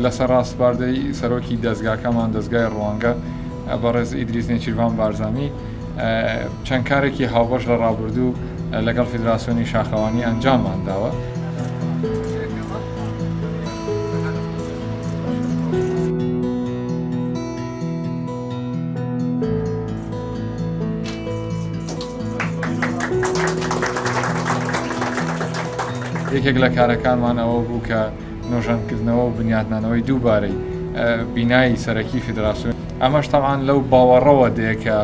لەسەر ڕاستپاردەی سەرۆکی دەستگاکەمان دەستگای ڕوانگە بەڕێز ئیدریس نێچیروان بارزانی چەند کارێکی هاوبەش لە ڕابردوو لەگەڵ فیدراسیۆنی شاخەوانی ئەنجاممان داوە. یەکێک لە کارەکانمان ئەوە بوو کە نۆژەنکردنەوە و بنیادنانەوەی دووبارەی بینایی سەرەکی فیدراسیۆن ئەمەش تەمان لەو باوەڕەوە دێکە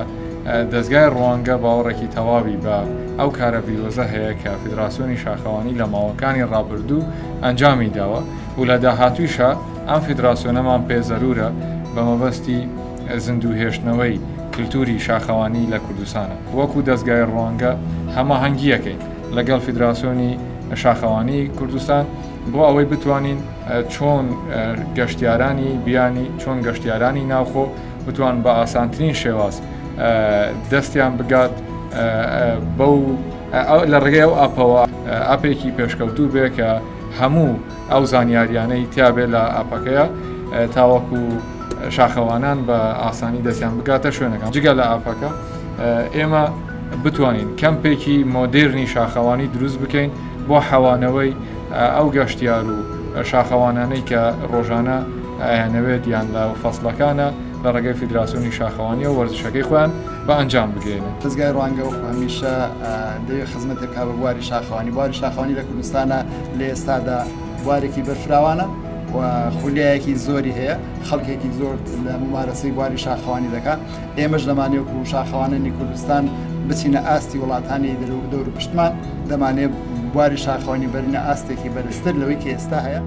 دەستگای ڕوانگە باوەڕێکی تەواوی بە ئەو کارە پیرۆزە هەیە کە فیدراسیۆنی شاخەوانی لە ماوەکانی ڕابردوو ئەنجامی داوە و لە داهاتوویشە ئەم فیدراسیۆنەمان پێ زەرورە بە مەبەستی زیندووهێشتنەوەی کللتوری شاخەوانی لە کوردستانە. وەکو دەستگای ڕوانگە هەماهەنگیەکەین لەگەڵ فیدراسیۆنی شاخەوانی کوردستان بۆ ئەوەی بتوانین چۆن گەشتیارانی بیانی چۆن گەشتیارانی ناوخۆ بتوان بە ئاسانترین شێواز دەستیان بگات بەو لە ڕێگەی ئەو ئاپەوە ئاپێکی پێشکەوتوو بێ کە هەموو ئەو زانیاریانەی تیابێ لە ئاپەکەیە تاوەکو شاخەوانان بە ئاسانی دەستیان بگاتە شوێنەکان. جگە لە ئاپەکە ئێمە بتوانین کەمپێکی مۆدێرنی شاخەوانی دروست بکەین بۆ حەوانەوەی ئەو گەشتیار و شاخەوانانەی کە ڕۆژانە ئەیانەوێت یان لە فەسڵەکانە لە ڕێگەی فیدراسیۆنی شاخەوانی و وەرزشەکەی خۆیان بە ئەنجام بگەێنن. دەستگای ڕوانگە هەمیشە دەوێت خزمەتێک کا بە بواری شاخەوانی. بواری شاخەوانی لە کوردستانە لە ئێستادا بوارێکی بەرفراوانە و خولیایەکی زۆری هەیە، خەڵکێکی زۆر لە ممارەسەی بواری شاخەوانی دەکات. ئێمەش دەمانێت و شاخەوانانی کوردستان بچینە ئاستی وڵاتانی دەور و پشتمان، دەمانێت بواری شاخەوانی بەرینە ئاستێکی بەرزتر لەوەی کە ئێستا هەیە.